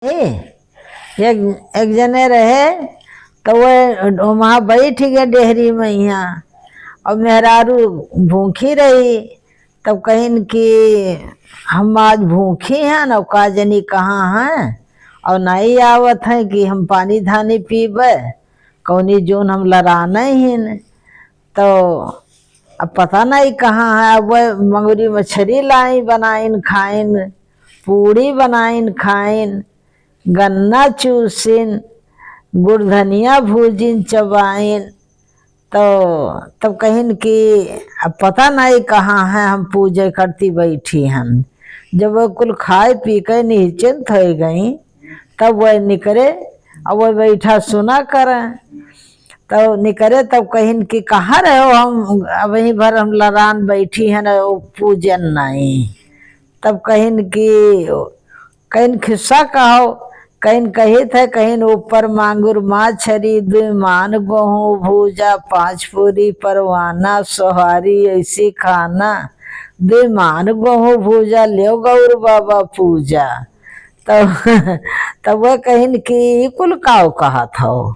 एक एक जने रहे तो वो वहां बैठ गए डेहरी में यहाँ और मेहरारू भूखी रही। तब कहीं कि हम आज भूखी हैं न का जनी कहाँ हैं और नहीं आवत है कि हम पानी धानी पीबे कौनी जोन हम लड़ाना ही न। तो अब पता नहीं कहाँ है। अब वह मंगूरी मछली लाई बनाइन खाइन, पूड़ी बनाइन खाइन, गन्ना चूसिन, गुड़ धनिया भूजिन चबाइन। तो तब कहिन कि अब पता नहीं कहाँ है, हम पूजा करती बैठी हम। जब वह कुल खाए पी के नीचे थ गई तब वह निकले और वह बैठा सुना करें। तो निकले तब कहिन कि कहाँ रहे हो, हम वहीं भर हम लड़ान बैठी हैं न पूजन नहीं। तब कहिन कि कहीं खिस्सा कहो, कहीं कही थे कहीं ऊपर मांगुर माछरी, 2 मान गेहूं भूजा, 5 पूरी परवाना सोहारी ऐसी खाना, 2 मान गेहूं भूजा ले गौर बाबा पूजा। तब वह कहीं कि कुल काव कहा था,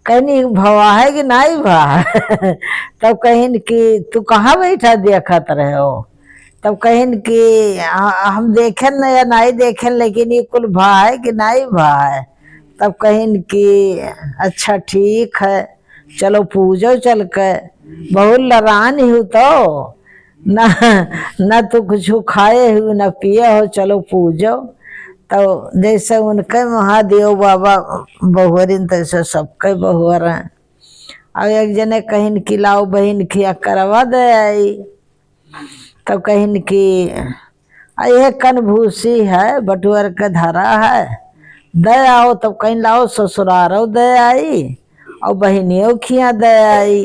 कहीं भवा है कि नहीं भा। तब कहीं कि तू कहाँ बैठा देखत रहे हो। तब कहिन कि हम देखें न या नहीं देखें लेकिन ये कुल भा है कि नहीं भा है। तब कहिन कि अच्छा ठीक है चलो पूजो चल के, बहुत लड़ान ही तो न न तो कुछ खाए हो न पिए हो, चलो पूजो। तो जैसे उनके महादेव बाबा बहुरिन तैसे सबके बहुर हैं। और एक जने कहिन कि लाओ बहन खिया करवा दे आई। तब कहिन कि ये कनभूसी है बटुअर के धरा है, दे आओ। तब कहीं लाओ ससुरारो दे आई और बहनियों खिया दे आई।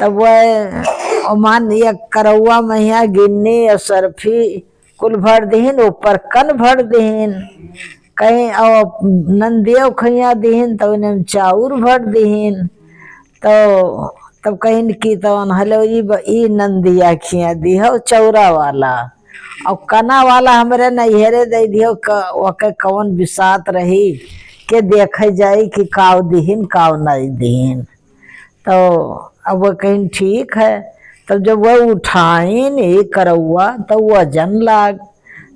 तब वह मान ये करौआ मैया गिन्नी और सरफी कुल भर दीन, ऊपर कन भर दीन, कहीं और नंदियों खैया दीन तो इन्हें चाउर भर दीन। तो तब कहिन की तो हलो ई नंदिया खिया दी हो चौरा वाला और कना वाला हमरे नैहरे दे दियो ओके कौन बिसात रही के देखे जाई कि काव दीहिन काव नहीं दीहिन। तो अब वह कहीं ठीक है। तब जब वह उठाइन ये करौआ तो वजन लाग।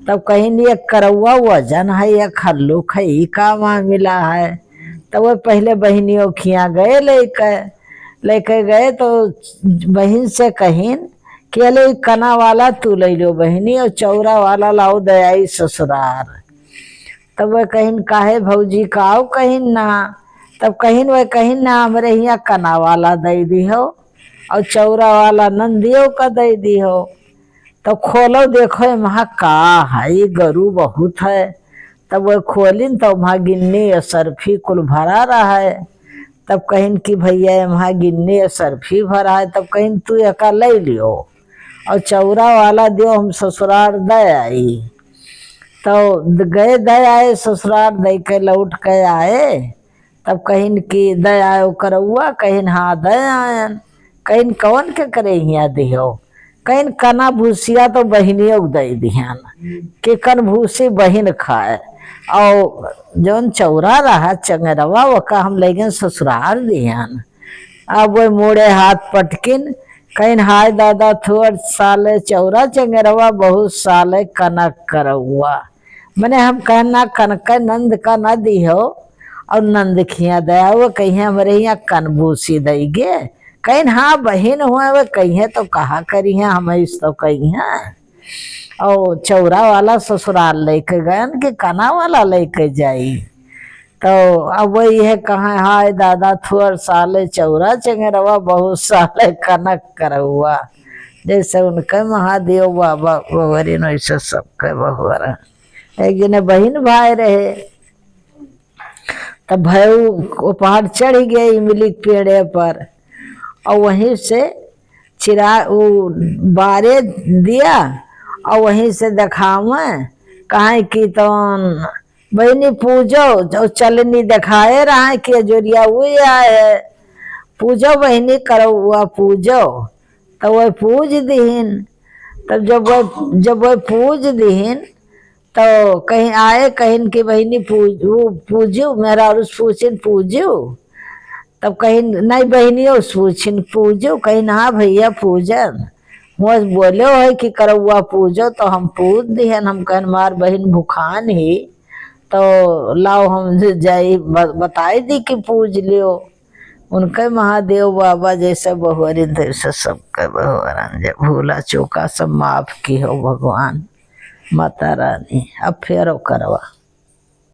तब कहीं ये करौआ वजन है या खल्लुक है, ही का मिला है। तो वह पहले बहनियों खिया गए लेके गए तो बहन से कहिन कि अले कना वाला तू ले लो बहनी और चौरा वाला लाओ दयाई ससुरार। तब वह कहिन काहे भौजी काओ कहिन ना। तब कहिन वह कहिन ना हमरे यहाँ कना वाला दे दी हो और चौरा वाला नंदियों का दे दी हो। तो खोलो देखो वहाँ का है, ये गरु बहुत है। तब वह खोलिन तो वहाँ गिन्नी और सरफी कुल भरा रहा है। तब कहिन कि भैया वहाँ गिन्नी और सरफी भरा है। तब कहिन तू एका ले लियो और चौरा वाला दियो, हम ससुराल दे आई। तो गए दे आए ससुराल दे के लौट के आए। तब कहिन कि दे आयो करौआ, कहिन हाँ दे आयन। कहिन कौन के करे हिया दियो, कहिन कना भूसिया तो बहनियों दे दिहन कि कन भूसी बहन खाए और जौन चौरा रहा चंगरवा वका हम ले गए ससुराल दिहन। अब वो मोड़े हाथ पटकिन कहीं हाय दादा थोड़ साले चौरा चंगरवा बहुत साले कनक करौआ। मैंने हम कहना कनक नंद का न दी हो और नंद खिया दया वो कहीं हमारे यहाँ कनभूसी देगे। कहीं हाँ बहन हुआ वो कहीं तो कहा करी है हम इस तो कहीं है। और चौरा वाला ससुराल लेके गए कि कना वाला लेके जाई। तो अब वही है कहा हाय दादा थोड़ साले चौरा चंगरवा बहुत साले कनक करौआ। जैसे उनके महादेव बाबा बहरिन वैसे सबके बहुरा। एक जने बहन भाई रहे तब भय वो पहाड़ चढ़ गए इमली पेड़े पर और वहीं से चिरा वो बारे दिया और वहीं से दिखावे कहा कि तो बहनी पूजो जो चलनी दिखाए रहा कि जोरिया हुई आए पूजो बहनी करो हुआ पूजो। तो वह पूज दीन। तब जब वह पूज दीन तो कहीं आए कहीं की बहनी पूजू मेरा और पूछिन पूजू। तब कहीं नहीं बहनियों पूछिन पूजू कहीं ना भैया पूजन वो बोले हो कि करौआ पूजो तो हम पूज दिहन। हम कहन मार बहन भूखान ही तो लाओ हम जाई बताई दी कि पूज लियो। उनके महादेव बाबा जैसे बहुअरिन तैसे सबके बहुअरन जब भूला चूका सब माफ की हो भगवान माता रानी। अब फेरो करवा।